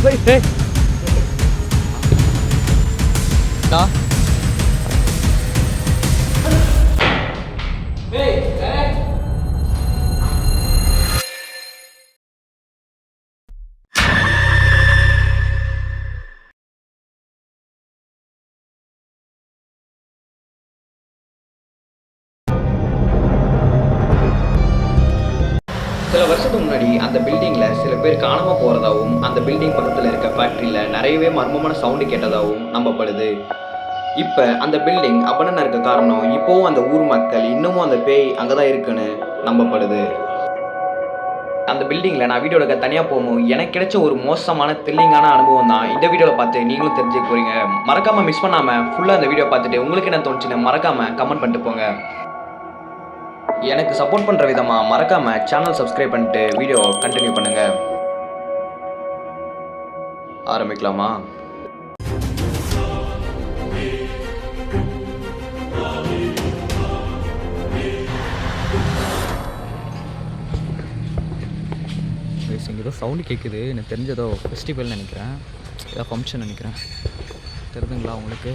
டேய் டா சில வருஷத்துக்கு முன்னாடி அந்த பில்டிங்கில் சில பேர் காணாமல் போகிறதாகவும் அந்த பில்டிங் பக்கத்தில் இருக்க ஃபேக்ட்ரியில் நிறையவே மர்மமான சவுண்டு கேட்டதாகவும் நம்பப்படுது. இப்போ அந்த பில்டிங் அபண்டனா இருக்க காரணம் இப்போவும் அந்த ஊர் மக்கள் இன்னமும் அந்த பேய் அங்கே தான் இருக்குன்னு நம்பப்படுது. அந்த பில்டிங்கில் நான் வீடியோ எடுக்க தனியாக போகும்போது எனக்கு கிடைச்ச ஒரு மோசமான த்ரில்லிங்கான அனுபவம் தான் இந்த வீடியோவில் பார்த்து நீங்களும் தெரிஞ்சுக்க போகிறீங்க. மறக்காமல் மிஸ் பண்ணாமல் ஃபுல்லாக அந்த வீடியோ பார்த்துட்டு உங்களுக்கு என்ன தோணுச்சுன்னு மறக்காமல் கமெண்ட் பண்ணிட்டு போங்க. எனக்கு சப்போர்ட் பண்ணுற விதமாக மறக்காமல் சேனல் சப்ஸ்கிரைப் பண்ணிட்டு வீடியோ கண்டினியூ பண்ணுங்கள். ஆரம்பிக்கலாமா? இங்கே ஏதோ சவுண்டு கேட்குது. எனக்கு தெரிஞ்சதோ ஃபெஸ்டிவல் நினைக்கிறேன், ஏதோ ஃபங்க்ஷன் நினைக்கிறேன். தெரியுதுங்களா உங்களுக்கு?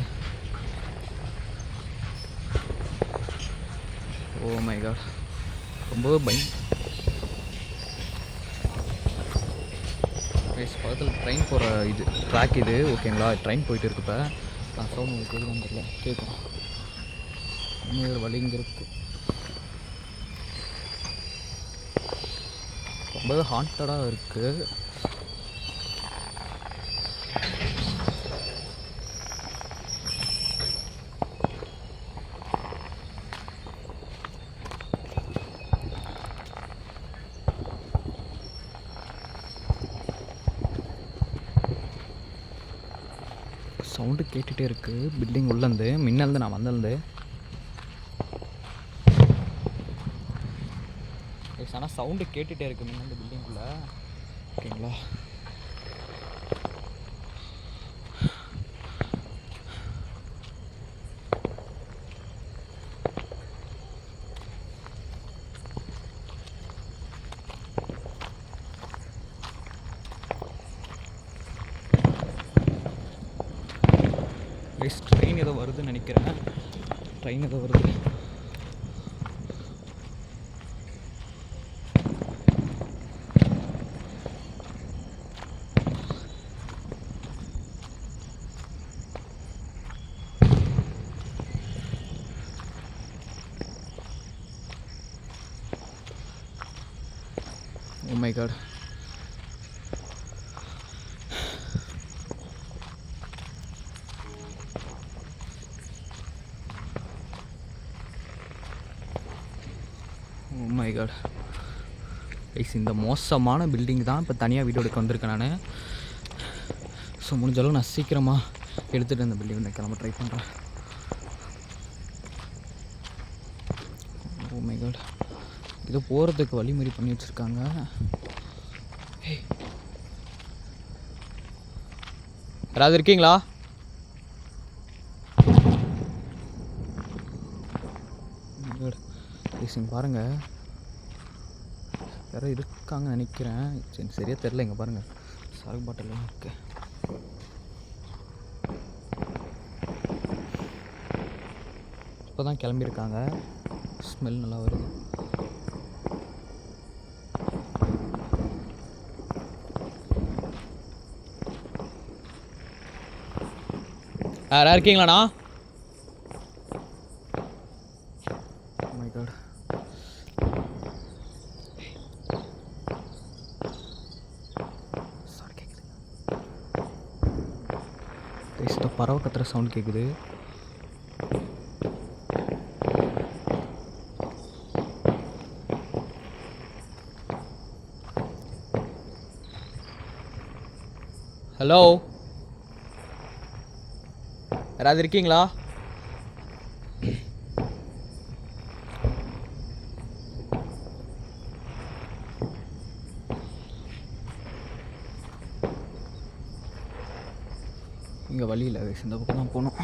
ஓ மை காட், ரொம்பவே பக்கத்தில் ட்ரெயின் போகிற இது ட்ராக் இது, ஓகேங்களா? ட்ரெயின் போயிட்டு இருக்கு. இப்போ நான் சவுண்ட் உங்களுக்கு கேட்குதான்னு தெரியல, கேட்கும். இன்னொரு வழி இங்கே இருக்குது. ரொம்பவே ஹாண்டடாக இருக்குது. சவுண்டு கேட்டுகிட்டே இருக்குது பில்டிங் உள்ளேருந்து, முன்னேருந்து நான் வந்திருந்து. ஆனால் சவுண்டு கேட்டுகிட்டே இருக்குது முன்னேருந்து பில்டிங்குள்ளே, ஓகேங்களா? ட்ரெயின் ஏதோ வருதுன்னு நினைக்கிறேன். ட்ரெயின் ஏதோ வருது. Oh my god. Oh my god. இந்த மோசமான பில்டிங் தான் இப்போ தனியாக வீடியோ எடுக்க வந்திருக்கேன் நான். ஸோ முடிஞ்சளவு நான் சீக்கிரமாக எடுத்துகிட்டு அந்த பில்டிங் கிளம்ப ட்ரை பண்ணுறேன். ஓ மை காட், இது போகிறதுக்கு வழிமுறை பண்ணி வச்சுருக்காங்க. யாராவது இருக்கீங்களா? பாருங்கள், யாரோ இருக்காங்க நினைக்கிறேன். சரி, சரியாக தெரில. இங்கே பாருங்கள், சாகு பாட்டில் இருக்கு. இப்போ தான் கிளம்பியிருக்காங்க. ஸ்மெல் நல்லா வருது. யாரா இருக்கீங்களாண்ணா? மை காட், பறவை கத்துற சவுண்ட் கேட்குது. ஹலோ, யாராவது இருக்கீங்களா? இங்கே வழி இல்லை, இந்த பக்கம் தான் போகணும்.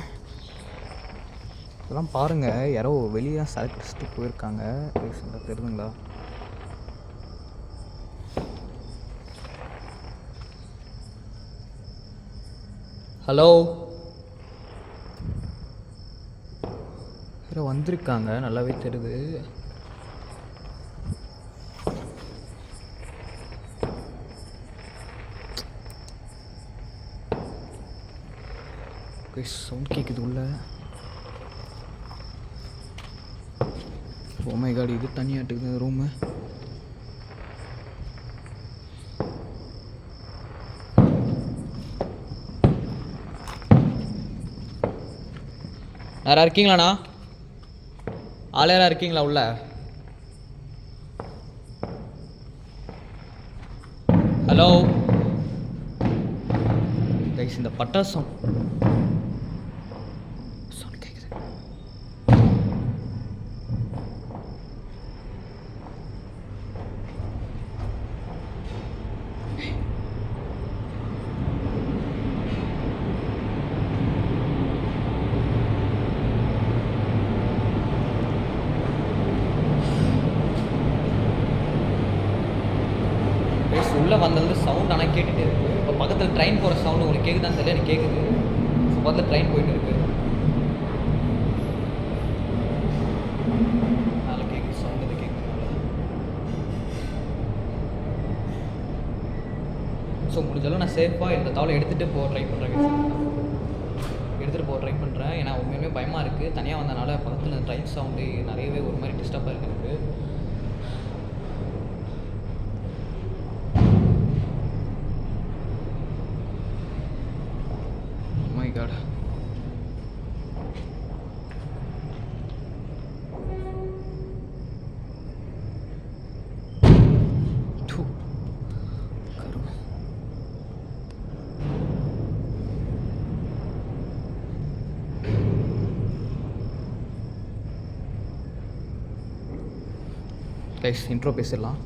இதெல்லாம் பாருங்கள், யாரோ வெளியே செலக்டிஸ்ட்டு போயிருக்காங்க. தெரியுதுங்களா? ஹலோ, யாரோ வந்திருக்காங்க, நல்லாவே தெரியுது. சவுண்ட் கேட்குது உள்ள. ஓ மை காட், இது தனியாட்டுக்குது ரூமு. யாரா இருக்கீங்களாண்ணா? ஆள் யாரா இருக்கீங்களா உள்ள? ஹலோ கைஸ், இந்த பட்டாசம் சவுண்ட் கேட்குது. உள்ளே வந்தது சவுண்ட் ஆனால் கேட்டுகிட்டே இருக்குது. இப்போ பக்கத்தில் ட்ரெயின் போகிற சவுண்டு உங்களுக்கு கேட்குதான்னு தெரியல, எனக்கு கேட்குது. பக்கத்தில் ட்ரெயின் போயிட்டு இருக்கு, அதனால் கேட்குது, சவுண்ட் அது கேட்குறதுனால. ஸோ முடிஞ்சாலும் நான் சேஃபாக இந்த தவளை எடுத்துகிட்டு போக ட்ரை பண்ணுறேன். எடுத்துகிட்டு போக ட்ரை பண்ணுறேன். ஏன்னா உண்மையுமே பயமாக இருக்குது. தனியாக வந்தனால பக்கத்தில் ட்ரெயின் சவுண்டு நிறையவே ஒரு மாதிரி டிஸ்டர்பாக இருக்குது எனக்கு. God. கைஸ், இன்ட்ரோ பேசிடலாம்.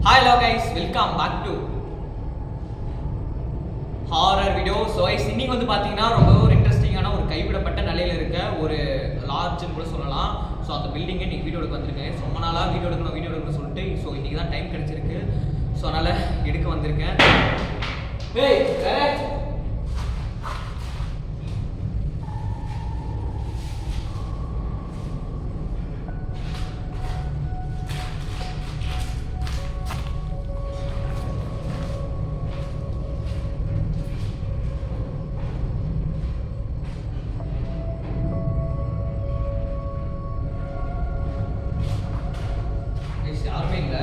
Hello guys, welcome back to horror video. So guys, இன்னைக்கு வந்து பார்த்தீங்கன்னா ரொம்ப ஒரு இன்ட்ரெஸ்டிங்கான ஒரு கைவிடப்பட்ட நிலையில் இருக்க ஒரு லார்ஜ்னு கூட சொல்லலாம். ஸோ அந்த பில்டிங்கை இன்றைக்கி வீடியோ எடுக்க வந்திருக்கேன். ரொம்ப நாளாக வீடியோ எடுக்கணும்னு சொல்லிட்டு ஸோ இன்றைக்கி தான் டைம் கிடச்சிருக்கு. ஸோ அதனால் எடுக்க வந்திருக்கேன். யாருமே இல்லை.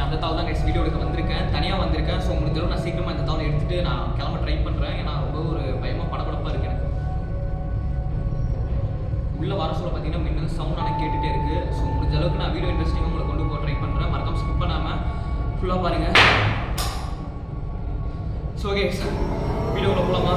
அந்த தாள் தான் வீடியோ எடுக்க வந்திருக்கேன், தனியாக வந்திருக்கேன். ஸோ முடிஞ்சளவு நான் சீக்கிரமாக இந்த தாளை எடுத்துகிட்டு நான் கிளம்ப ட்ரை பண்ணுறேன். ஏன்னா ரொம்ப ஒரு பயமாக படபடப்பாக இருக்குது எனக்கு. உள்ளே வர சொல்ல பார்த்தீங்கன்னா மின்னல் சவுண்ட் ஆனால் கேட்டுகிட்டே இருக்குது. ஸோ முடிஞ்ச அளவுக்கு நான் வீடியோ இன்ட்ரெஸ்டிங்காக உங்களை கொண்டு போக ட்ரை பண்ணுறேன். மறக்காம ஸ்கிப் பண்ணாமல் ஃபுல்லாக பாருங்கள். ஸோ ஓகே, வீடியோவில் போகலாமா?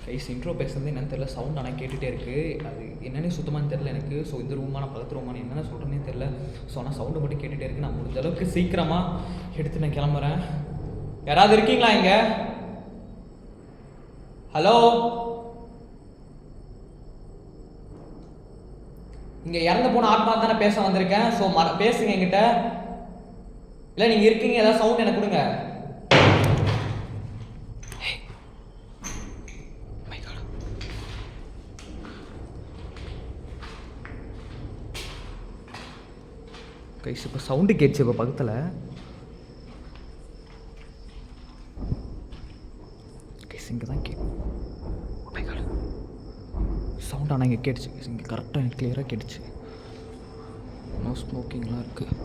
கைஸ், இன்ட்ரோ பேசுறது என்னன்னு தெரியல, சவுண்ட் ஆனால் கேட்டுகிட்டே இருக்குது. அது என்னென்னு சுத்தமாக தெரியல எனக்கு. ஸோ இந்த ரூமான பக்கத்து ரூமான என்னென்ன சொல்கிறேன்னே தெரில. ஸோ ஆனால் சவுண்டு மட்டும் கேட்டுகிட்டே இருக்குது. நான் முடிஞ்ச அளவுக்கு சீக்கிரமாக எடுத்து நான் கிளம்புறேன். யாராவது இருக்கீங்களா இங்கே? ஹலோ, இங்கே இறந்து போன ஆத்மா தானே பேச வந்திருக்கேன். ஸோ பேசுங்க என்கிட்ட. இல்லை நீங்கள் இருக்கீங்க, ஏதாவது சவுண்ட் எனக்கு கொடுங்க. கைஸ், இப்போ சவுண்டு கேட்டுச்சு. இப்போ பக்கத்தில் கைஸ் இங்கே தான் சவுண்ட் ஆனால் இங்கே கேட்டுச்சு. கைஸ் இங்கே கரெக்டாக எனக்கு கிளியராக கேட்டுச்சு. நோ ஸ்மோக்கிங்லாம் இருக்குது.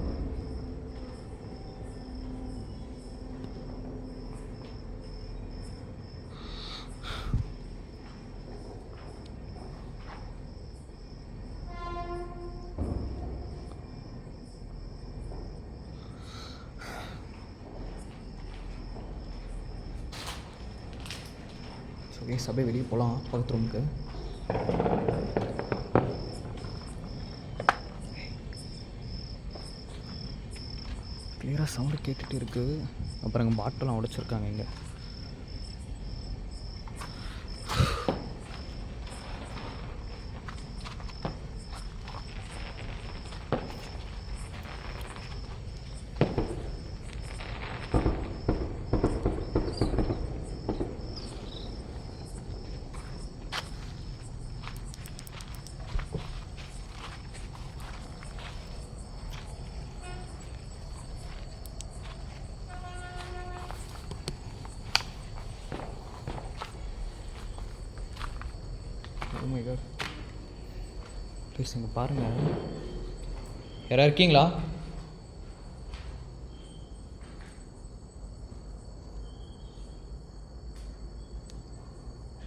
சபை வெளியே போகலாம் பக்கத்து ரூமுக்கு. கிளியராக சவுண்டு கேட்டுகிட்டு இருக்குது. அப்புறம் எங்கள் பாட்டெல்லாம் உடைச்சிருக்காங்க இங்கே. மை காட் ப்ளீஸ் இங்கே பாருங்கள், யாராவது இருக்கீங்களா?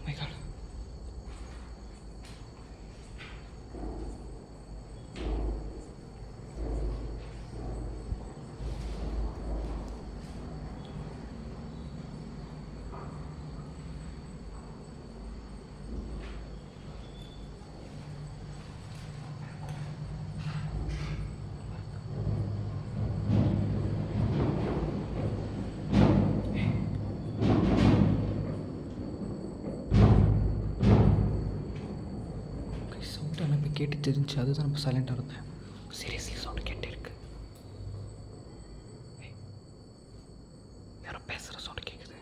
மை காட் சவுண்டு எனக்கு கேட்டு தெரிஞ்சு அதுதான் நம்ம சைலண்டாக இருந்தேன். சீரியஸ்லி சவுண்டு கேட்டே இருக்கு. யாரோ பேசுகிற சவுண்டு கேட்குது.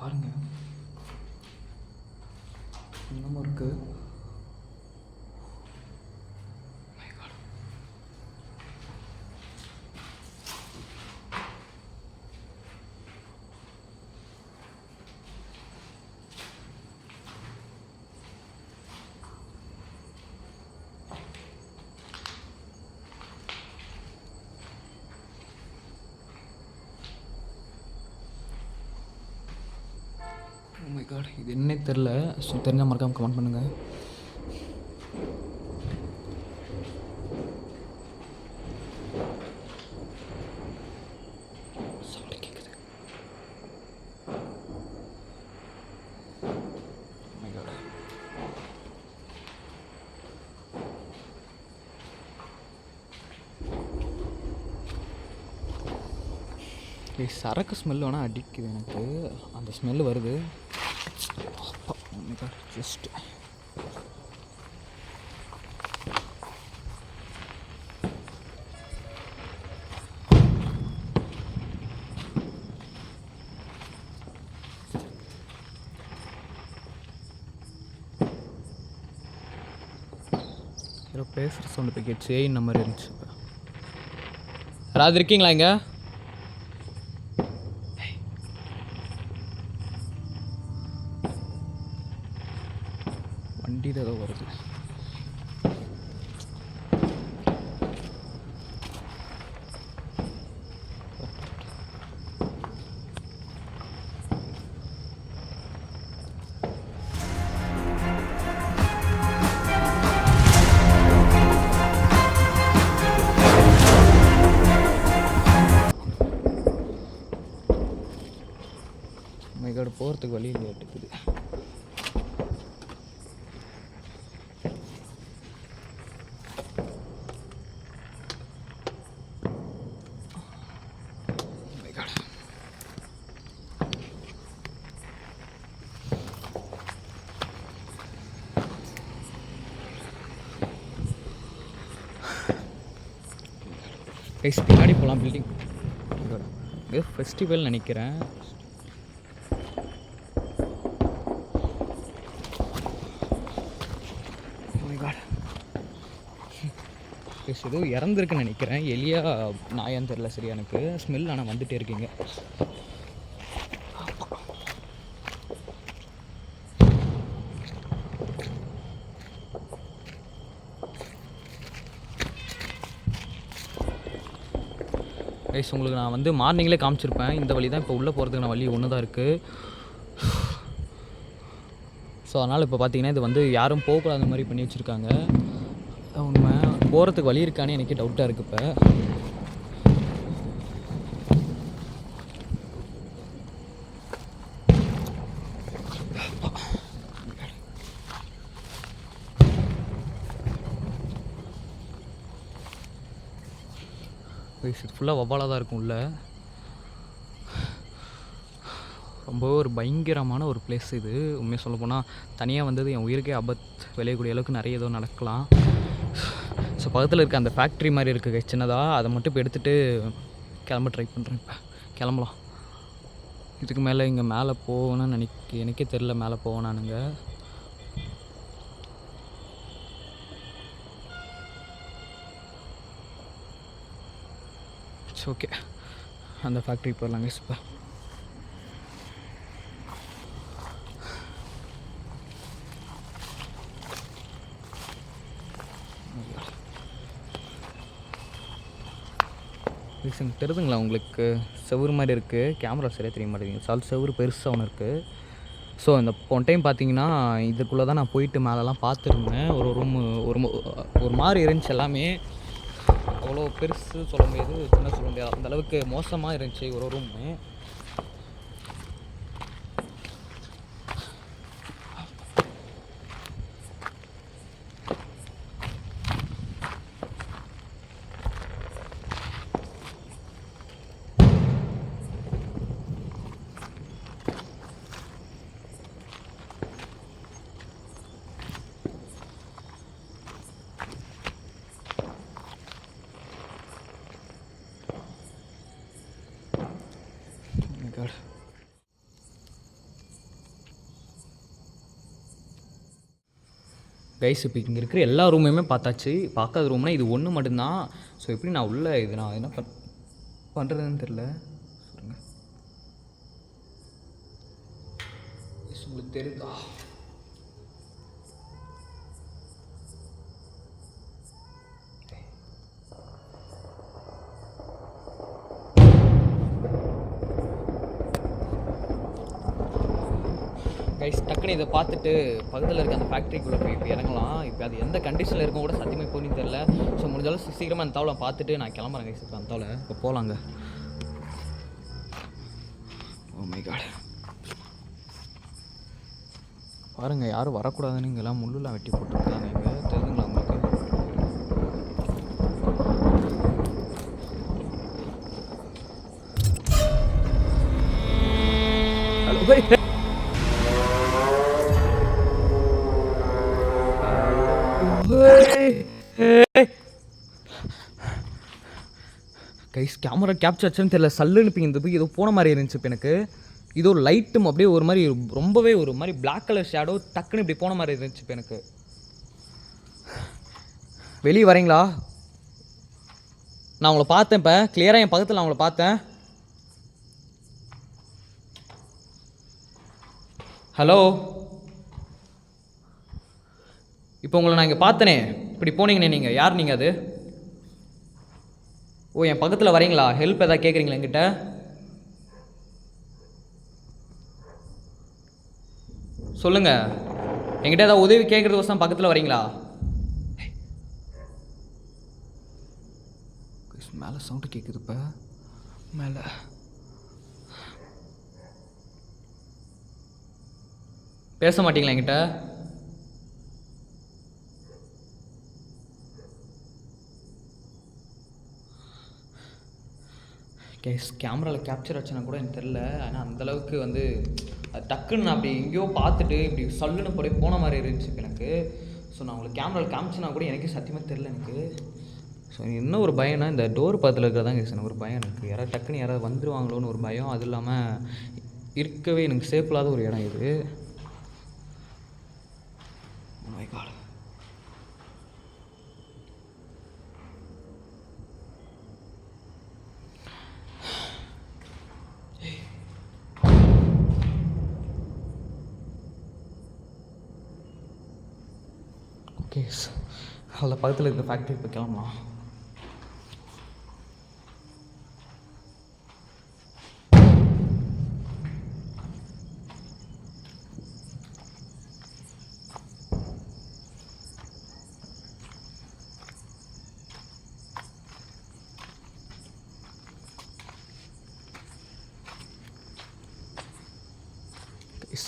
பாருங்க இன்னமும் இருக்கு. My God. Oh my God, இது என்னே தெரில. ஸோ தெரிஞ்சால் மறக்காமல் கமெண்ட் பண்ணுங்கள். சவுண்டு கேட்குது. Oh my God. சரக்கு ஸ்மெல் வேணால் அடிக்குது எனக்கு, அந்த ஸ்மெல் வருது. ஜஸ்ட் ஏதோ பேசுகிற சவுண்டு போய் கேட்ச்சு. இந்த மாதிரி இருந்துச்சு. யாராவது இருக்கீங்களா இங்கே? வண்டியில் ஏதோ வருது. மைகாடு போகிறதுக்கு வழி இல்லை இருக்குது. கைஸ் பின்னாடி போகலாம். பில்டிங் இது ஃபெஸ்டிவல் நினைக்கிறேன். கைஸ் ஏதோ இறந்துருக்குன்னு நினைக்கிறேன். எலியா நாயான்னு தெரில சரியா எனக்கு. ஸ்மெல் ஆனால் வந்துகிட்டே இருக்கீங்க. கைஸ் உங்களுக்கு நான் வந்து மார்னிங்லேயே காமிச்சிருப்பேன். இந்த வழி தான் இப்போ உள்ளே போகிறதுக்கு நான் வழி ஒன்று தான் இருக்குது. ஸோ அதனால் இப்போ பார்த்தீங்கன்னா இது வந்து யாரும் போகக்கூடாத மாதிரி பண்ணி வச்சுருக்காங்க. உண்மை போகிறதுக்கு வழி இருக்கானே எனக்கே டவுட்டாக இருக்குது. இப்போ இது ஃபுல்லாக வவ்வாலாக தான் இருக்கும் உள்ள. ரொம்பவே ஒரு பயங்கரமான ஒரு பிளேஸ் இது. உண்மையாக சொல்ல போனால் தனியாக வந்தது என் உயிருக்கே விளையக்கூடிய அளவுக்கு நிறைய ஏதோ நடக்கலாம். ஸோ பக்கத்தில் இருக்க அந்த ஃபேக்ட்ரி மாதிரி இருக்குது சின்னதாக, அதை மட்டும் இப்போ எடுத்துகிட்டு கிளம்ப ட்ரை பண்ணுறேன். இப்போ கிளம்பலாம். இதுக்கு மேலே இங்கே மேலே போகணும்னு எனக்கே தெரில மேலே போகணானுங்க. ஓகே அந்த ஃபேக்ட்ரி போயிடலாங்க. இப்போ ரீசன் தெரியுதுங்களா உங்களுக்கு? செவுரு மாதிரி இருக்குது, கேமரா சரியாக தெரிய மாட்டேங்குது. செவுரு பெருசாக ஒன்று இருக்குது. ஸோ இந்த போன டைம் பார்த்தீங்கன்னா இதுக்குள்ளே தான் நான் போயிட்டு மேலெலாம் பார்த்துருந்தேன். ஒரு ரூமு ஒரு மாதிரி இருந்துச்சு எல்லாமே. அவ்வளோ பெருசு சொல்ல முடியாது, சின்ன சொல்ல முடியாது, அந்தளவுக்கு மோசமாக இருந்துச்சு ஒரு ரூமு. கைஸ் இப்போ இங்கே இருக்கிற எல்லா ரூமையுமே பார்த்தாச்சு. பார்க்காத ரூம்னா இது ஒன்று மட்டும்தான். ஸோ எப்படி நான் உள்ளே இது நான் என்ன பண்ணுறதுன்னு தெரில. சொல்லுங்கள் உங்களுக்கு தெரியுதா? கைஸ் டக்குன்னு இதை பார்த்துட்டு பக்கத்தில் இருக்க அந்த ஃபேக்ட்ரிக்குள்ளே போய் இப்போ இறங்கலாம். இப்போ அது எந்த கண்டிஷனில் இருக்கும் கூட சத்தியமாக போன்னு தெரில. ஸோ முடிஞ்சாலும் சீக்கிரமாக அந்த தாவலை பார்த்துட்டு நான் கிளம்புறேன் கைஸ். இப்போ அந்த தாவலை இப்போ போகலாங்க. ஓ மை காட், பாருங்கள் யாரும் வரக்கூடாதுன்னு இங்கெல்லாம் முள்ளுலாம் வெட்டி போட்டுருக்காங்க. இங்கே தெரிஞ்சுங்களா உங்களுக்கு? ஹலோ கைஸ் கேமரா கேப்சர் ஆச்சுன்னு தெரியல, சல்லுன்னு இப்போ இந்த போய் ஏதோ போன மாதிரி இருந்துச்சு. இப்போ எனக்கு இதோ லைட்டும் அப்படியே ஒரு மாதிரி ரொம்பவே ஒரு மாதிரி பிளாக் கலர் ஷேடோ டக்குன்னு இப்படி போன மாதிரி இருந்துச்சு. இப்போ எனக்கு வெளியே வரீங்களா? நான் உங்களை பார்த்தேன் இப்போ கிளியராக என் பக்கத்தில் நான் உங்களை பார்த்தேன். ஹலோ, இப்போ உங்களை நான் இங்கே பார்த்தனே, இப்படி போனீங்கண்ணே. நீங்கள் யார்? நீங்கள் அது? ஓ என் பக்கத்தில் வரீங்களா? ஹெல்ப் எதாவது கேட்குறீங்களா என்கிட்ட? சொல்லுங்கள், என்கிட்ட ஏதாவது உதவி கேட்குறதுக்கோசம் பக்கத்தில் வரீங்களா? மேலே சவுண்டு கேட்குது. இப்போ மேலே பேச மாட்டீங்களா என்கிட்ட? கேமராவில் கேப்சர் ஆச்சுன்னா கூட எனக்கு தெரில. ஆனால் அந்தளவுக்கு வந்து டக்குன்னு நான் அப்படி எங்கேயோ பார்த்துட்டு இப்படி சல்லுன்னு போன மாதிரி இருந்துச்சு இப்போ எனக்கு. ஸோ நான் உங்களுக்கு கேமராவில் காமிச்சுனா கூட எனக்கே சத்தியமாக தெரில எனக்கு. ஸோ என்ன ஒரு பயம்னா இந்த டோர் பக்கத்தில் இருக்கிறதாங்க எனக்கு ஒரு பயம். எனக்கு யாராவது டக்குன்னு யாராவது வந்துடுவாங்களோன்னு ஒரு பயம். அது இல்லாமல் இருக்கவே எனக்கு சேஃப் இல்லாத ஒரு இடம் இது. மை காட், ஓகே அதில் பக்கத்தில் இருக்க ஃபேக்ட்ரி இப்போ கிளம்பலாம்.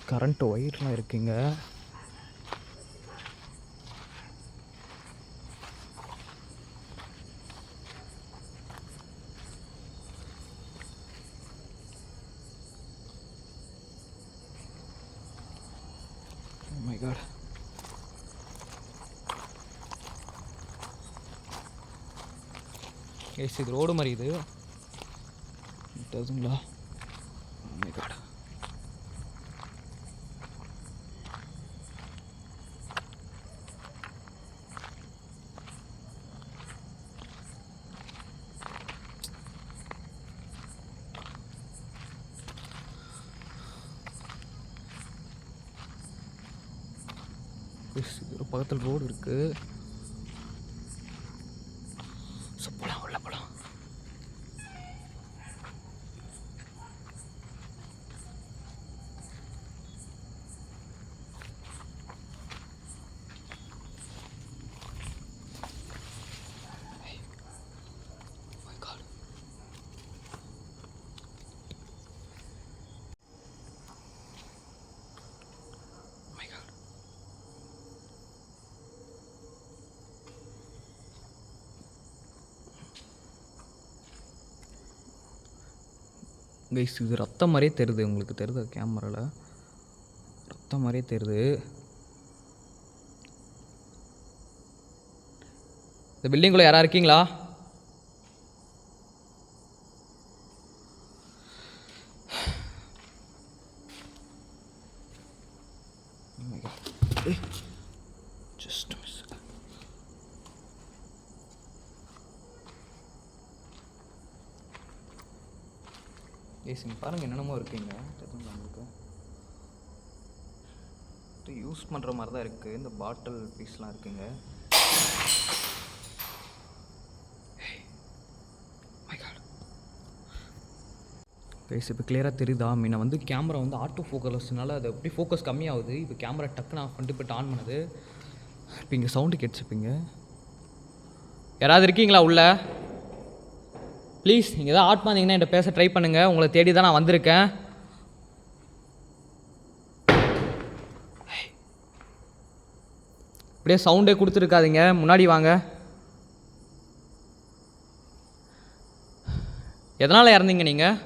கரண்ட் ஒயர்லாம் இருக்குங்க. My God. Guys, இது ரோடு மாதிரி இது தெரியுதுங்களா? Oh my God. ஒரு பக்கத்தில் ரோடு இருக்கு. போலாம் உள்ள போலாம். கைஸ் இது ரத்தம் மாதிரியே தெரியுது, உங்களுக்கு தெரியுது கேமராவில் ரத்தம் மாதிரியே தெரியுது. இந்த பில்டிங்குள்ளே யாரா இருக்கீங்களா? Just miss. இங்கே பாருங்கள் என்னென்னமோ இருக்குங்க, தெரியுங்களா உங்களுக்கு? இது யூஸ் பண்ணுற மாதிரி தான் இருக்குது. இந்த பாட்டில் பீஸ்லாம் இருக்குங்க. கைஸ் இப்போ கிளியராக தெரியுதா? முன்ன வந்து கேமரா வந்து ஆட்டோ ஃபோக்கஸ்னால அது எப்படி ஃபோக்கஸ் கம்மியாகுது. இப்போ கேமரா டக்குன்னு ஆஃப் பண்ணிட்டு போய்ட்டு ஆன் பண்ணுது. இப்போ இங்கே சவுண்டு கேட்டுச்சுப்பீங்க. யாராவது இருக்கீங்களா உள்ள? ப்ளீஸ் நீங்கள் எதாவது ஆட் பண்ணிங்கன்னா என்கிட்ட பேச ட்ரை பண்ணுங்கள். உங்களை தேடி தான் நான் வந்திருக்கேன். அப்படியே சவுண்டே கொடுத்துருக்காதீங்க, முன்னாடி வாங்க. எதனால் இறந்தீங்க நீங்கள்?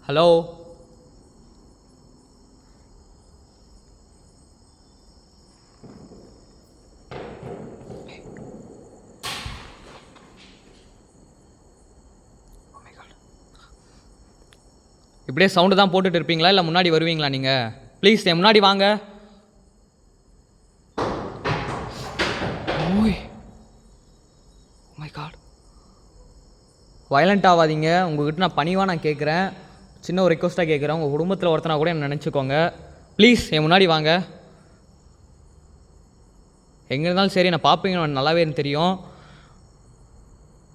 ஹலோ? இப்படியே சவுண்டு தான் போட்டுட்டு இருப்பீங்களா இல்லை முன்னாடி வருவீங்களா நீங்கள்? ப்ளீஸ் என் முன்னாடி வாங்க. ஓய் மை காட், வயலண்ட் ஆகாதீங்க. உங்கள்கிட்ட நான் பணிவாக நான் கேட்குறேன், சின்ன ஒரு ரெக்வஸ்ட்டாக கேட்குறேன். உங்கள் குடும்பத்தில் ஒருத்தனா கூட என்ன நினச்சிக்கோங்க. ப்ளீஸ் என் முன்னாடி வாங்க. எங்கே இருந்தாலும் சரி நான் பார்ப்பீங்கன்னு நல்லாவே எனக்கு தெரியும்.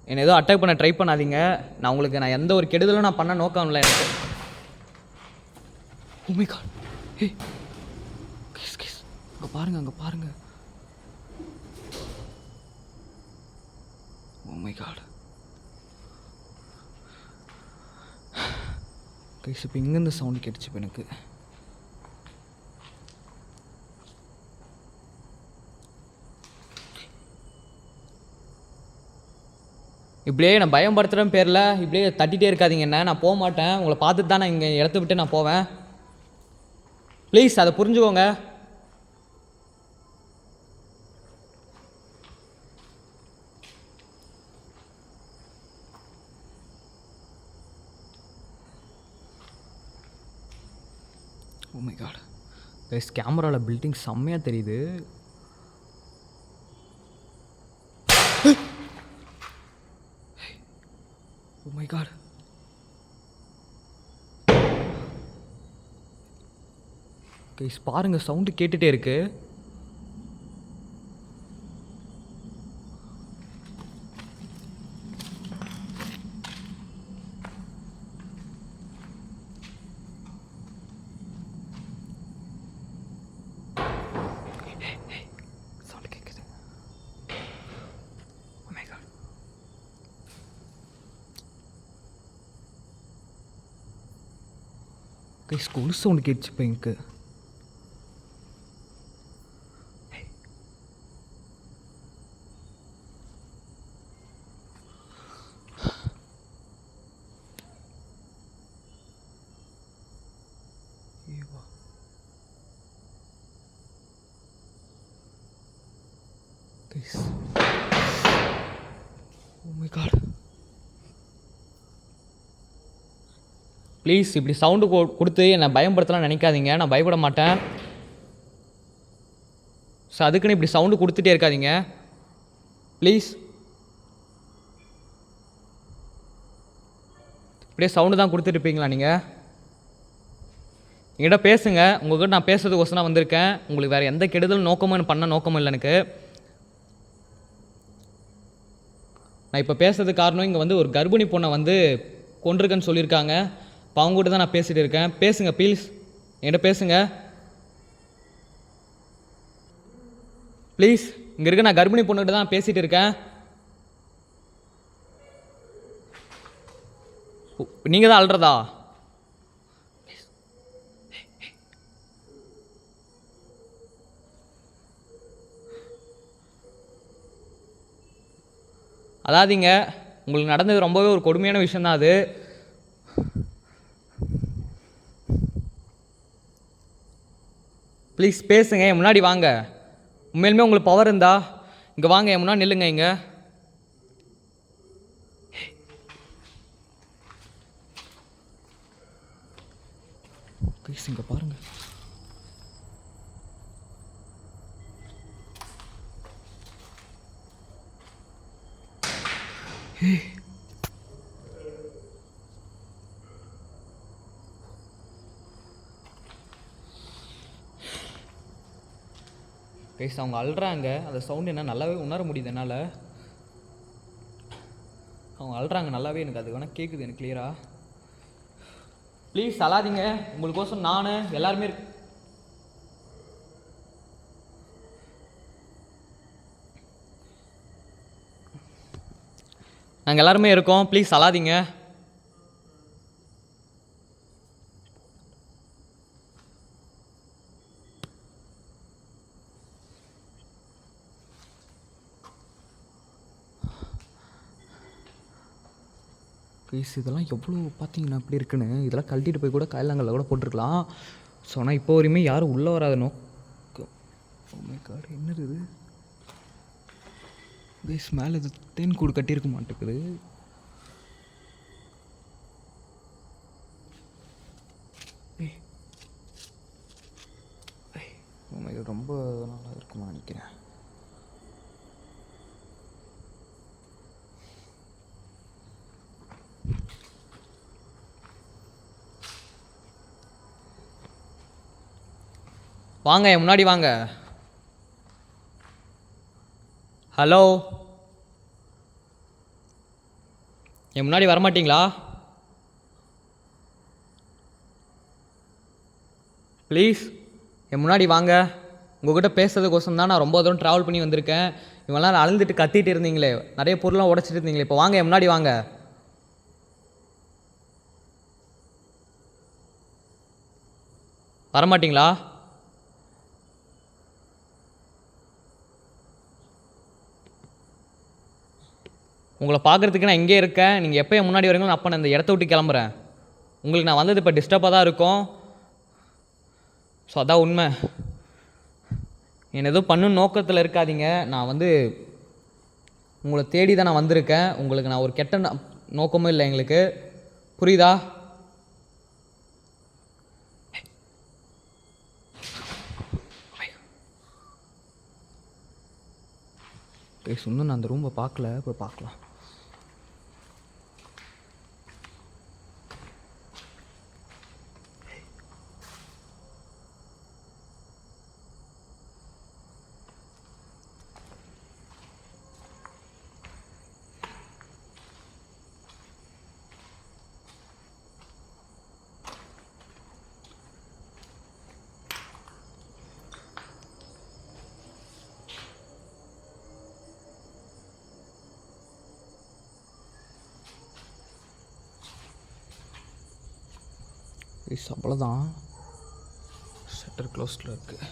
என்னை எதுவும் அட்டாக் பண்ண ட்ரை பண்ணாதீங்க. நான் உங்களுக்கு நான் எந்த ஒரு கெடுதலும் நான் பண்ண நோக்கம் இல்லை எனக்கு. Oh my God. Hey. Kiss. அங்கே பாருங்கள், அங்கே பாருங்கள். Oh my God. கைஸ் இப்போ இங்கேருந்து சவுண்டு கேட்டுச்சு இப்போ எனக்கு. இப்படியே நான் பயம்படுத்துகிற பேரில் இப்படியே தட்டிகிட்டே இருக்காதீங்க என்ன. நான் போக மாட்டேன். உங்களை பார்த்துட்டு தான் நான் இங்கே இடத்த விட்டு நான் போவேன். ப்ளீஸ் அதை புரிஞ்சுக்கோங்க. Oh my God. கைஸ் கேமராவில் பில்டிங் செம்மையாக தெரியுது. Oh my God. கைஸ் பாருங்கள் சவுண்டு கேட்டுகிட்டே இருக்கு. சவுண்டு கேட்குது. Oh my God. Guys Kolu sound கேட்டுச்சு இப்போ எனக்கு. Guys. Oh my God. Please இப்படி சவுண்டு கொடுத்து என்னை பயன்படுத்தலாம் நினைக்காதீங்க. நான் பயப்பட மாட்டேன். ஸோ அதுக்குன்னு இப்படி சவுண்டு கொடுத்துட்டே இருக்காதீங்க ப்ளீஸ். இப்படியே சவுண்டு தான் கொடுத்துட்ருப்பீங்களா நீங்கள்? என்கிட்ட பேசுங்க. உங்கள்கிட்ட நான் பேசுறதுக்கோசரம் வந்திருக்கேன். உங்களுக்கு வேறு எந்த கெடுதல் நோக்கமும் பண்ண நோக்கமும் இல்லை எனக்கு. நான் இப்போ பேசுறதுக்கு காரணம் இங்கே வந்து ஒரு கர்ப்பிணி பொண்ணை வந்து கொண்டிருக்கேன்னு சொல்லியிருக்காங்க. இப்போ அவங்க கூட தான் நான் பேசிகிட்டு இருக்கேன். பேசுங்க ப்ளீஸ், என்கிட்ட பேசுங்க ப்ளீஸ். இங்கே இருக்க நான் கர்ப்பிணி பொண்ணுகிட்ட தான் பேசிகிட்டு இருக்கேன். நீங்கள் தான் அழுறதா? அதாதீங்க, உங்களுக்கு நடந்தது ரொம்பவே ஒரு கொடுமையான விஷயந்தான் அது. ப்ளீஸ் பேசுங்க, என் முன்னாடி வாங்க. உண்மையிலுமே உங்களுக்கு பவர் இருந்தா இங்கே வாங்க, என் முன்னாடி நில்லுங்க. இங்கே ப்ளீஸ் இங்கே பாருங்க. கைஸ் அவங்க அழுறாங்க. அந்த சவுண்டு என்ன நல்லாவே உணர முடியுது என்னால். அவங்க அழுறாங்க நல்லாவே, எனக்கு அது வேணால் கேட்குது எனக்கு கிளியராக. ப்ளீஸ் அழாதீங்க, உங்களுக்கோசம் நான் எல்லாருமே நாங்கள் எல்லாருமே இருக்கோம். ப்ளீஸ் அழாதீங்க. ப்ளீஸ் இதெல்லாம் எவ்வளோ பார்த்தீங்கன்னா அப்படி இருக்குன்னு, இதெல்லாம் கழட்டிட்டு போய் கூட கைலாங்கல்ல கூட போட்டிருக்கலாம். ஸோ ஆனால் இப்போ வரையுமே யாரும் உள்ளே வராத நோக்கம். என்னது இது கைஸ்? மேலே இது தேன் கூடு கட்டியிருக்க மாட்டேங்குது. ரொம்ப நல்லா இருக்குமா நினைக்கிறேன். வாங்க, என் முன்னாடி வாங்க. ஹலோ, என் முன்னாடி வரமாட்டிங்களா? ப்ளீஸ் என் முன்னாடி வாங்க. உங்கள்கிட்ட பேசுறதுக்கோசம் தான் நான் ரொம்ப தூரம் ட்ராவல் பண்ணி வந்திருக்கேன். இவெல்லாம் அழுந்துட்டு கத்திட்டு இருந்தீங்களே, நிறைய பொருள்லாம் உடச்சிட்டு இருந்தீங்களே, இப்போ வாங்க, என் முன்னாடி வாங்க. வரமாட்டிங்களா? உங்களை பார்க்குறதுக்கு நான் இங்கே இருக்கேன். நீங்கள் எப்போ என் முன்னாடி வரீங்களோ அப்போ நான் இந்த இடத்த விட்டு கிளம்புறேன். உங்களுக்கு நான் வந்தது இப்போ டிஸ்டர்பாக தான் இருக்கும். ஸோ அதான் உண்மை. என்ன எதுவும் பண்ணணும் நோக்கத்தில் இருக்காதீங்க. நான் உங்களை தேடி தான் நான் வந்திருக்கேன். உங்களுக்கு நான் ஒரு கெட்ட நோக்கமும் இல்லை எங்களுக்கு, புரியுதா? இன்னும் நான் அந்த ரூமை பார்க்கல, இப்போ பார்க்கலாம். அவ்வளோதான், ஷட்டர் க்ளோஸ்டில் இருக்குது.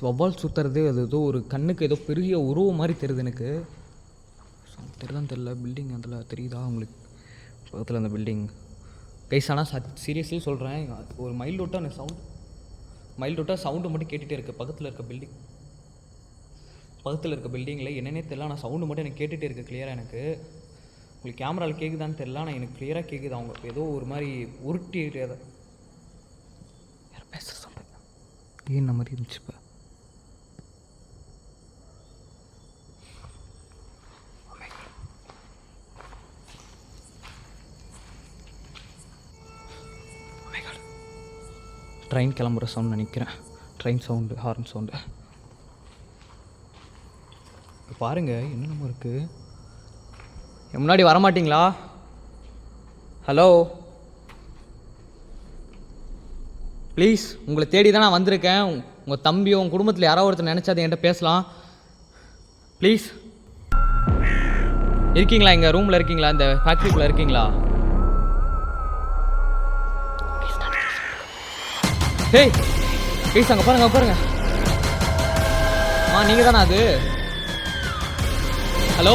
வவ்வால் சுற்றுறது, அது ஏதோ ஒரு கண்ணுக்கு ஏதோ பெரிய உருவம் மாதிரி தெரியுது எனக்கு. தெரியுதான் தெரில. பில்டிங் அதில் தெரியுதா உங்களுக்கு பக்கத்தில் அந்த பில்டிங்? கைஸ் ஆனால் சீரியஸ்லி சொல்கிறேன், ஒரு மைல்டோட்டாக சவுண்டு மட்டும் கேட்டுகிட்டே இருக்குது. பக்கத்தில் இருக்க பில்டிங்கில் என்னென்னே தெரில, ஆனால் சவுண்டு மட்டும் எனக்கு கேட்டுகிட்டே இருக்குது கிளியராக. எனக்கு உங்களுக்கு கேமராவில் கேட்குதான்னு தெரில, ஆனால் எனக்கு கிளியராக கேட்குது. அவங்க ஏதோ ஒரு மாதிரி உருட்டிட்டு அதை யார் பேசுகிற சவுண்டு என்ன மாதிரி இருந்துச்சு. இப்போ ட்ரெயின் கிளம்புற சவுண்ட் நினைக்கிறேன். Train sound, horn sound. இப்போ பாருங்கள் என்னென்னமோ இருக்குது. என் முன்னாடி வரமாட்டிங்களா? ஹலோ ப்ளீஸ், உங்களை தேடி தான் நான் வந்திருக்கேன். உங்கள் தம்பியோ உங்கள் குடும்பத்தில் யாரோ ஒருத்தர் நினச்சா அது என்கிட்ட பேசலாம். ப்ளீஸ் இருக்கீங்களா? எங்கள் ரூமில் இருக்கீங்களா? இந்த ஃபேக்ட்ரிக்குள்ளே இருக்கீங்களா? ஹேய் ப்ளீஸ் அங்கே பாருங்க. நீங்கள் தானே அது? ஹலோ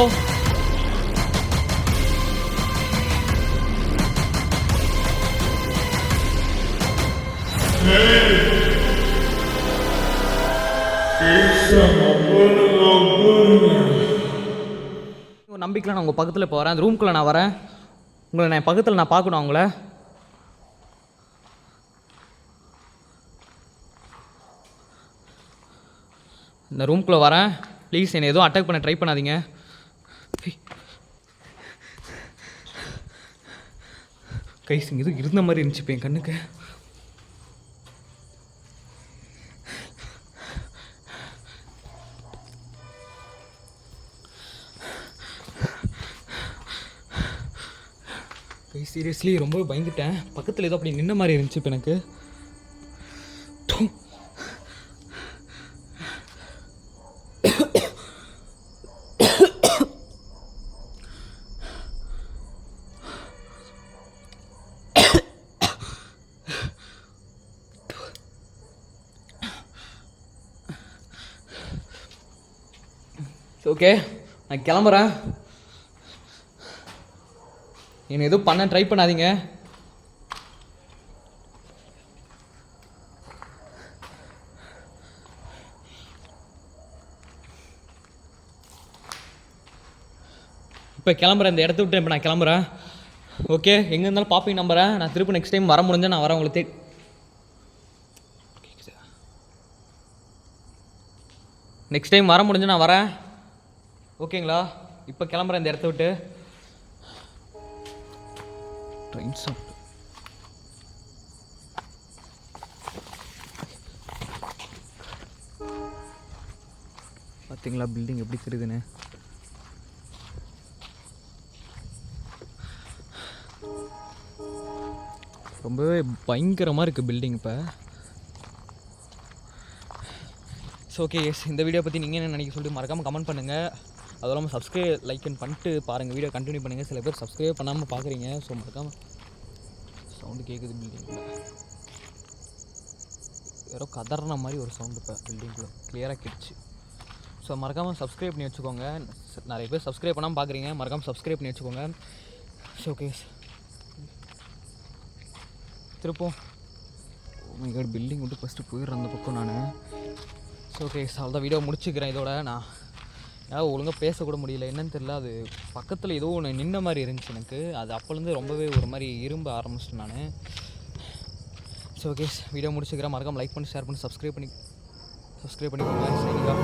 நம்பிக்கையில் நான் உங்கள் பக்கத்தில் இப்போ வரேன். அந்த ரூம்குள்ளே நான் வரேன். உங்களை நான் பக்கத்தில் நான் பார்க்கணும். அவங்கள இந்த ரூம்குள்ளே வரேன். ப்ளீஸ் என்னை எதுவும் அட்டாக் பண்ண ட்ரை பண்ணாதீங்க. கைஸ் எதுவும் இருந்த மாதிரி இருந்துச்சு இப்போ என் கண்ணுக்கு. கைஸ் சீரியஸ்லி ரொம்ப பயந்துட்டேன். பக்கத்தில் ஏதோ அப்படி நின்ன மாதிரி இருந்துச்சு இப்போ எனக்கு. ஓகே நான் கிளம்புறேன். என்னை எதுவும் பண்ண ட்ரை பண்ணாதீங்க. இப்போ கிளம்புறேன். இந்த இடத்த விட்டு இப்போ நான் கிளம்புறேன். ஓகே எங்கே இருந்தாலும் பார்ப்பீங்க நம்புறேன். நான் திரும்ப நெக்ஸ்ட் டைம் வர முடிஞ்சால் நான் வரேன் உங்களுக்கு. நெக்ஸ்ட் டைம் வர முடிஞ்சு நான் வரேன். ஓகேங்களா? இப்போ கிளம்புறேன் இந்த இடத்த விட்டு. ட்ரெயின் சவுண்ட் பார்த்தீங்களா? பில்டிங் எப்படி தெரியுதுன்னு. ரொம்பவே பயங்கரமாக இருக்குது பில்டிங் இப்போ. ஸோ ஓகே எஸ், இந்த வீடியோ பற்றி நீங்கள் என்ன நினைக்க சொல்லிட்டு மறக்காமல் கமெண்ட் பண்ணுங்கள். அதுவும் இல்லாமல் சப்ஸ்கிரைப் லைக் பண்ணிட்டு பாருங்கள். வீடியோ கண்டினியூ பண்ணுங்கள். சில பேர் சப்ஸ்கிரைப் பண்ணாமல் பார்க்குறீங்க. ஸோ மறக்காமல் சவுண்டு கேட்குது பில்டிங்கில். யாரோ கதறின மாதிரி ஒரு சவுண்டு இப்போ பில்டிங்கில் கிளியராக கேட்டுச்சு. ஸோ மறக்காமல் சப்ஸ்கிரைப் பண்ணி வச்சுக்கோங்க. நிறைய பேர் சப்ஸ்கிரைப் பண்ணாமல் பார்க்குறீங்க. மறக்காமல் சப்ஸ்கிரைப் பண்ணி வச்சுக்கோங்க. ஸோ ஓகே திருப்போம். மை காட் பில்டிங் விட்டு ஃபஸ்ட்டு போயிடுறேன் அந்த பக்கம் நான். ஸோ ஓகே அவ்வளோதான் வீடியோ முடிச்சுக்கிறேன். இதோட நான் ஏதாவது ஒழுங்காக பேசக்கூட முடியல. என்னன்னு தெரியல, அது பக்கத்தில் ஏதோ ஒன்று நின்ன மாதிரி இருந்துச்சு எனக்கு. அது அப்போலேருந்து ரொம்பவே ஒரு மாதிரி இரும்ப ஆரம்பிச்சிட்டேன் நான். ஸோ ஓகே வீடியோ முடிச்சுக்கிறேன். மறக்காமல் லைக் பண்ணி ஷேர் பண்ணி சப்ஸ்கிரைப் பண்ணிக்கோங்க. சரிங்களா?